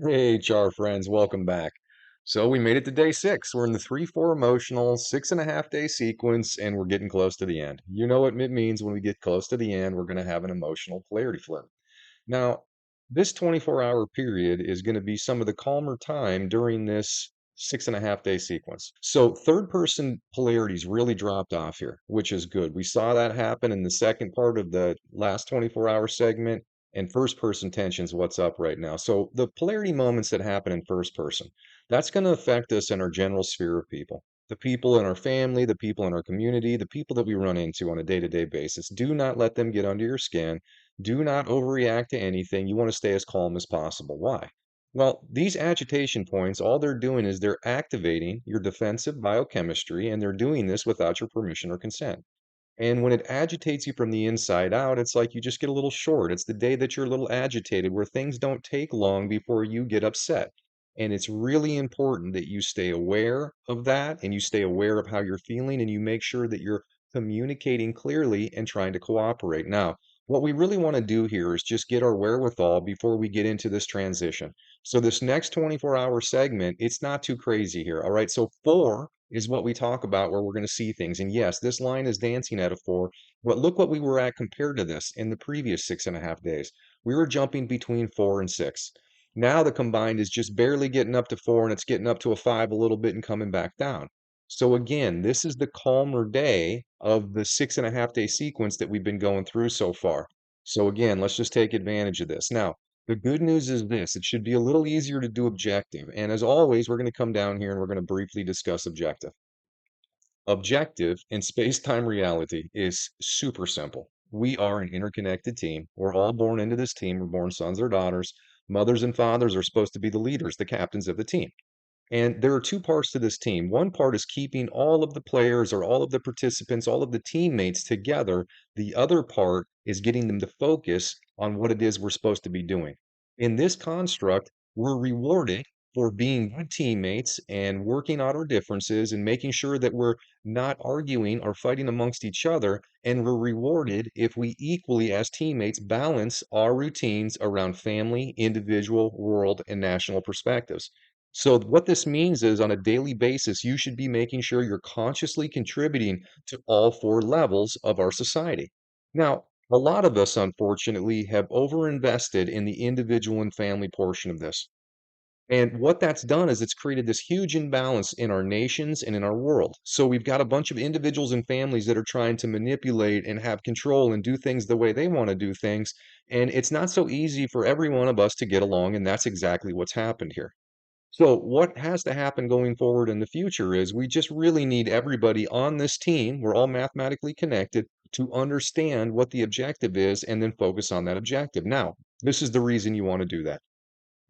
Hey, HR friends, welcome back. So we made it to day 6. We're in the 3-4 emotional 6.5 day sequence, and we're getting close to the end. You know what it means when we get close to the end, we're going to have an emotional polarity flip. Now, this 24-hour period is going to be some of the calmer time during this 6.5 day sequence. So third person polarities really dropped off here, which is good. We saw that happen in the second part of the last 24-hour segment, and first person tension's what's up right now. So the polarity moments that happen in first person, that's going to affect us in our general sphere of people. The people in our family, the people in our community, the people that we run into on a day-to-day basis. Do not let them get under your skin. Do not overreact to anything. You want to stay as calm as possible. Why? Well, these agitation points, all they're doing is they're activating your defensive biochemistry, and they're doing this without your permission or consent. And when it agitates you from the inside out, it's like you just get a little short. It's the day that you're a little agitated where things don't take long before you get upset. And it's really important that you stay aware of that and you stay aware of how you're feeling and you make sure that you're communicating clearly and trying to cooperate. Now, what we really want to do here is just get our wherewithal before we get into this transition. So this next 24-hour segment, it's not too crazy here. All right. So 4 is what we talk about where we're going to see things. And yes, this line is dancing at a 4. But look what we were at compared to this in the previous 6.5 days. We were jumping between 4 and 6. Now the combined is just barely getting up to 4 and it's getting up to a 5 a little bit and coming back down. So again, this is the calmer day of the 6.5 day sequence that we've been going through so far. So again, let's just take advantage of this. Now, the good news is this, it should be a little easier to do objective. And as always, we're going to come down here and we're going to briefly discuss objective. Objective in space-time reality is super simple. We are an interconnected team. We're all born into this team. We're born sons or daughters. Mothers and fathers are supposed to be the leaders, the captains of the team. And there are two parts to this team. One part is keeping all of the players or all of the participants, all of the teammates together. The other part is getting them to focus on what it is we're supposed to be doing. In this construct, we're rewarded for being good teammates and working out our differences and making sure that we're not arguing or fighting amongst each other. And we're rewarded if we equally, as teammates, balance our routines around family, individual, world, and national perspectives. So what this means is on a daily basis, you should be making sure you're consciously contributing to all 4 levels of our society. Now, a lot of us, unfortunately, have overinvested in the individual and family portion of this. And what that's done is it's created this huge imbalance in our nations and in our world. So we've got a bunch of individuals and families that are trying to manipulate and have control and do things the way they want to do things. And it's not so easy for every one of us to get along. And that's exactly what's happened here. So what has to happen going forward in the future is we just really need everybody on this team, we're all mathematically connected, to understand what the objective is and then focus on that objective. Now, this is the reason you want to do that.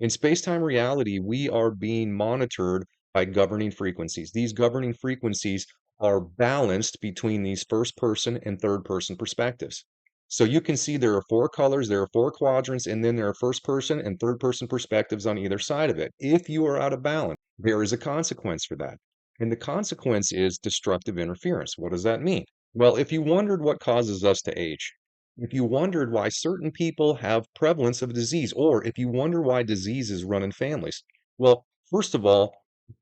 In space-time reality, we are being monitored by governing frequencies. These governing frequencies are balanced between these first person and third person perspectives. So you can see there are 4 colors, there are 4 quadrants, and then there are first person and third person perspectives on either side of it. If you are out of balance, there is a consequence for that. And the consequence is destructive interference. What does that mean? Well, if you wondered what causes us to age, if you wondered why certain people have prevalence of disease, or if you wonder why diseases run in families, well, first of all,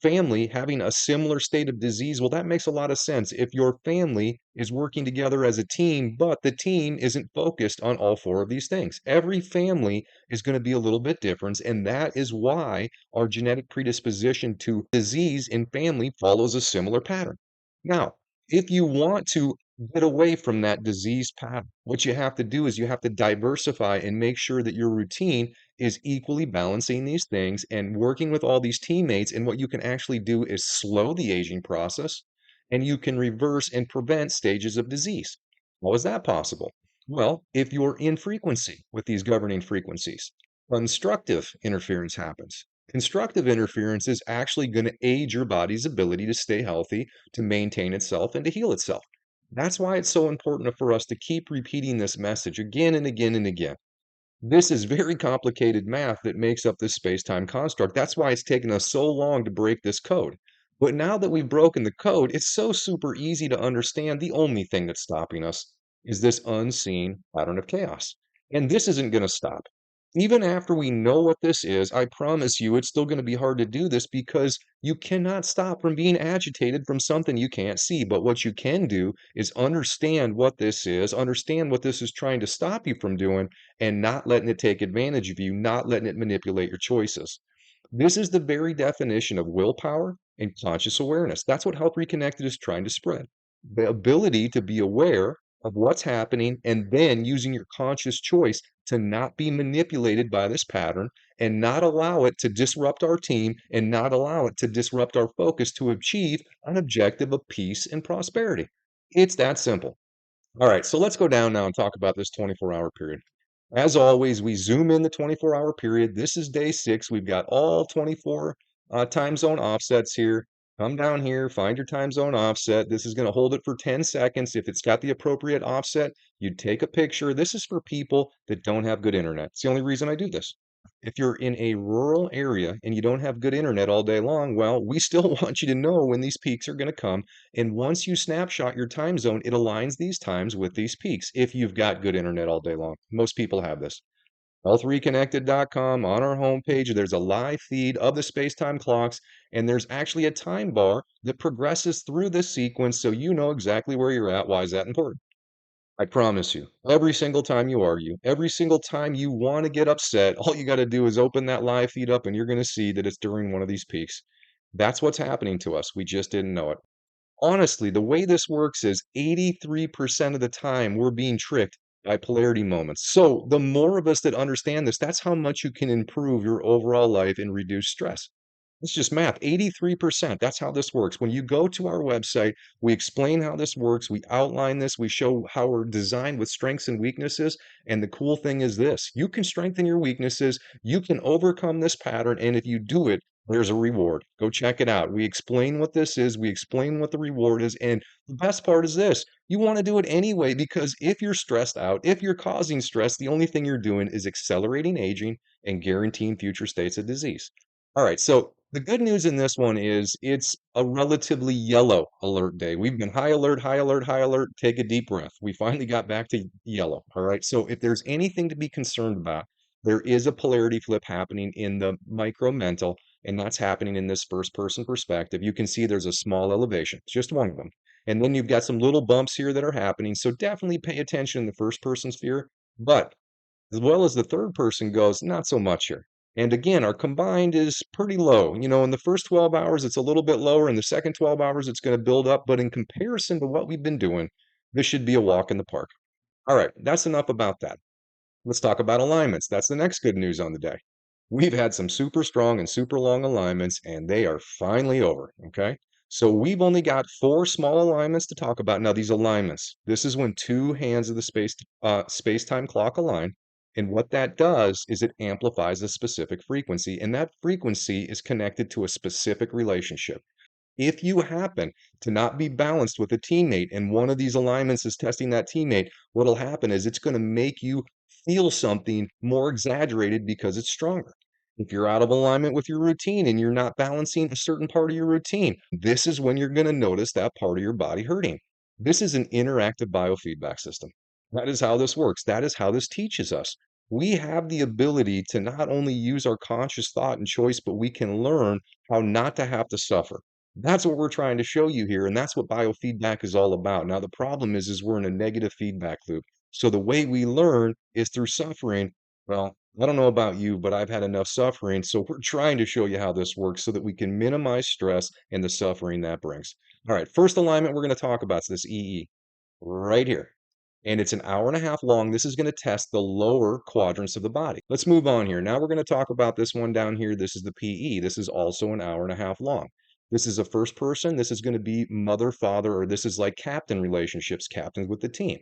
family having a similar state of disease, well, that makes a lot of sense. If your family is working together as a team, but the team isn't focused on all 4 of these things, every family is going to be a little bit different. And that is why our genetic predisposition to disease in family follows a similar pattern. Now, if you want to get away from that disease pattern, what you have to do is you have to diversify and make sure that your routine is equally balancing these things and working with all these teammates. And what you can actually do is slow the aging process and you can reverse and prevent stages of disease. How is that possible? Well, if you're in frequency with these governing frequencies, constructive interference happens. Constructive interference is actually going to aid your body's ability to stay healthy, to maintain itself, and to heal itself. That's why it's so important for us to keep repeating this message again and again and again. This is very complicated math that makes up this space-time construct. That's why it's taken us so long to break this code. But now that we've broken the code, it's so super easy to understand. The only thing that's stopping us is this unseen pattern of chaos. And this isn't going to stop. Even after we know what this is, I promise you it's still gonna be hard to do this because you cannot stop from being agitated from something you can't see. But what you can do is understand what this is trying to stop you from doing, and not letting it take advantage of you, not letting it manipulate your choices. This is the very definition of willpower and conscious awareness. That's what Help Reconnected is trying to spread. The ability to be aware of what's happening and then using your conscious choice to not be manipulated by this pattern and not allow it to disrupt our team and not allow it to disrupt our focus to achieve an objective of peace and prosperity. It's that simple. All right, so let's go down now and talk about this 24-hour period. As always, we zoom in the 24-hour period. This is day 6. We've got all 24 time zone offsets here. Come down here, find your time zone offset. This is going to hold it for 10 seconds. If it's got the appropriate offset, you take a picture. This is for people that don't have good internet. It's the only reason I do this. If you're in a rural area and you don't have good internet all day long, well, we still want you to know when these peaks are going to come. And once you snapshot your time zone, it aligns these times with these peaks if you've got good internet all day long. Most people have this. Healthreconnected.com, on our homepage, there's a live feed of the space-time clocks, and there's actually a time bar that progresses through this sequence so you know exactly where you're at. Why is that important? I promise you, every single time you argue, every single time you want to get upset, all you got to do is open that live feed up and you're going to see that it's during one of these peaks. That's what's happening to us. We just didn't know it. Honestly, the way this works is 83% of the time we're being tricked by polarity moments. So the more of us that understand this, that's how much you can improve your overall life and reduce stress. It's just math, 83%. That's how this works. When you go to our website, we explain how this works. We outline this. We show how we're designed with strengths and weaknesses. And the cool thing is this, you can strengthen your weaknesses. You can overcome this pattern. And if you do it, there's a reward. Go check it out. We explain what this is. We explain what the reward is. And the best part is this, you want to do it anyway, because if you're stressed out, if you're causing stress, the only thing you're doing is accelerating aging and guaranteeing future states of disease. All right, so the good news in this one is it's a relatively yellow alert day. We've been high alert, high alert, high alert. Take a deep breath. We finally got back to yellow. All right, so if there's anything to be concerned about, there is a polarity flip happening in the micro mental, and that's happening in this first person perspective. You can see there's a small elevation, it's just one of them. And then you've got some little bumps here that are happening. So definitely pay attention in the first person sphere. But as well as the third person goes, not so much here. And again, our combined is pretty low. You know, in the first 12 hours, it's a little bit lower. In the second 12 hours, it's going to build up. But in comparison to what we've been doing, this should be a walk in the park. All right, that's enough about that. Let's talk about alignments. That's the next good news on the day. We've had some super strong and super long alignments, and they are finally over. Okay. So we've only got 4 small alignments to talk about. Now, these alignments, this is when 2 hands of the space-time clock align. And what that does is it amplifies a specific frequency, and that frequency is connected to a specific relationship. If you happen to not be balanced with a teammate and one of these alignments is testing that teammate, what'll happen is it's going to make you feel something more exaggerated because it's stronger. If you're out of alignment with your routine and you're not balancing a certain part of your routine, this is when you're going to notice that part of your body hurting. This is an interactive biofeedback system. That is how this works. That is how this teaches us. We have the ability to not only use our conscious thought and choice, but we can learn how not to have to suffer. That's what we're trying to show you here, and that's what biofeedback is all about. Now, the problem is we're in a negative feedback loop. So the way we learn is through suffering. Well, I don't know about you, but I've had enough suffering. So we're trying to show you how this works so that we can minimize stress and the suffering that brings. All right, first alignment we're going to talk about is this EE right here. And it's an hour and a half long. This is going to test the lower quadrants of the body. Let's move on here. Now we're going to talk about this one down here. This is the PE. This is also an hour and a half long. This is a first person. This is going to be mother, father, or this is like captain relationships, captains with the team,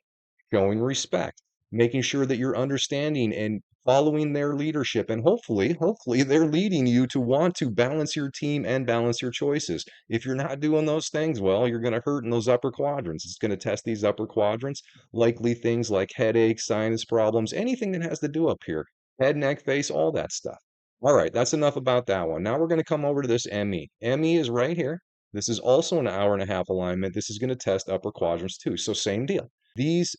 showing respect, making sure that you're understanding and following their leadership. And hopefully they're leading you to want to balance your team and balance your choices. If you're not doing those things, well, you're going to hurt in those upper quadrants. It's going to test these upper quadrants, likely things like headaches, sinus problems, anything that has to do up here, head, neck, face, all that stuff. All right, that's enough about that one. Now we're going to come over to this ME. ME is right here. This is also an hour and a half alignment. This is going to test upper quadrants too. So same deal. These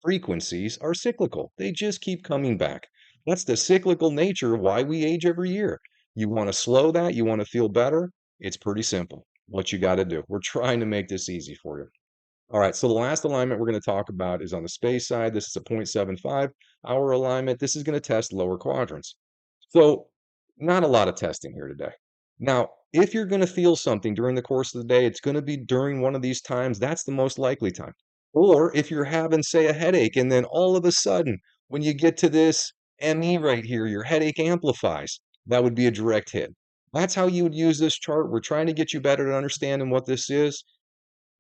frequencies are cyclical. They just keep coming back. That's the cyclical nature of why we age every year. You want to slow that, you want to feel better. It's pretty simple what you got to do. We're trying to make this easy for you. All right, so the last alignment we're going to talk about is on the space side. This is a 0.75-hour alignment. This is going to test lower quadrants. So, not a lot of testing here today. Now, if you're going to feel something during the course of the day, it's going to be during one of these times. That's the most likely time. Or if you're having, say, a headache, and then all of a sudden, when you get to this ME right here, your headache amplifies, that would be a direct hit. That's how you would use this chart. We're trying to get you better at understanding what this is.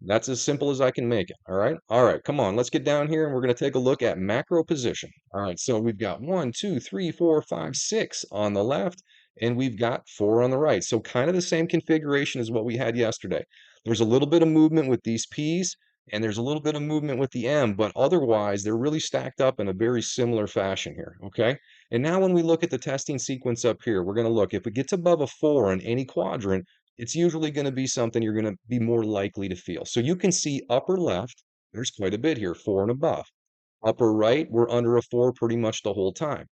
That's as simple as I can make it. All right. All right. Come on. Let's get down here and we're going to take a look at macro position. All right. So we've got 1, 2, 3, 4, 5, 6 on the left, and we've got 4 on the right. So kind of the same configuration as what we had yesterday. There's a little bit of movement with these P's and there's a little bit of movement with the M, but otherwise they're really stacked up in a very similar fashion here. Okay. And now when we look at the testing sequence up here, we're going to look if it gets above a 4 in any quadrant, it's usually going to be something you're going to be more likely to feel. So you can see upper left, there's quite a bit here, 4 and above. Upper right, we're under a 4 pretty much the whole time.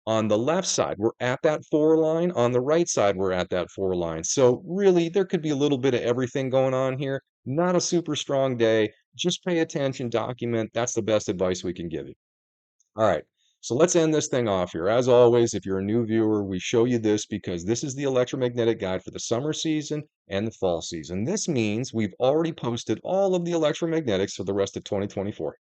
On the left side, we're at that 4 line. On the right side, we're at that 4 line. So really, there could be a little bit of everything going on here. Not a super strong day. Just pay attention, document. That's the best advice we can give you. All right, so let's end this thing off here. As always, if you're a new viewer, we show you this because this is the electromagnetic guide for the summer season and the fall season. This means we've already posted all of the electromagnetics for the rest of 2024.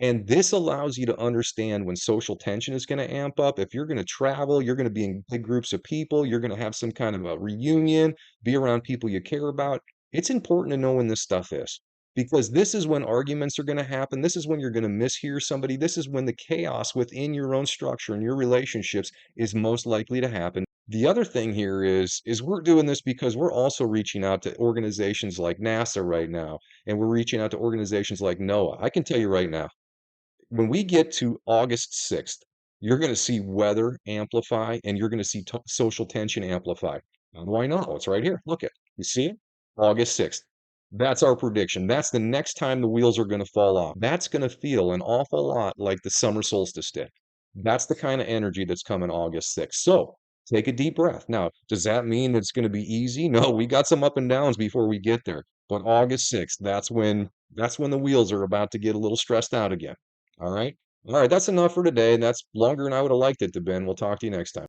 And this allows you to understand when social tension is going to amp up. If you're going to travel, you're going to be in big groups of people, you're going to have some kind of a reunion, be around people you care about. It's important to know when this stuff is because this is when arguments are going to happen. This is when you're going to mishear somebody. This is when the chaos within your own structure and your relationships is most likely to happen. The other thing here is we're doing this because we're also reaching out to organizations like NASA right now, and we're reaching out to organizations like NOAA. I can tell you right now, when we get to August 6th, you're going to see weather amplify and you're going to see social tension amplify. How do I know? It's right here. Look at you see it? August 6th. That's our prediction. That's the next time the wheels are going to fall off. That's going to feel an awful lot like the summer solstice did. That's the kind of energy that's coming August 6th. So take a deep breath. Now, does that mean it's going to be easy? No, we got some up and downs before we get there. But August 6th, that's when the wheels are about to get a little stressed out again. All right. All right. That's enough for today. And that's longer than I would have liked it to be. We'll talk to you next time.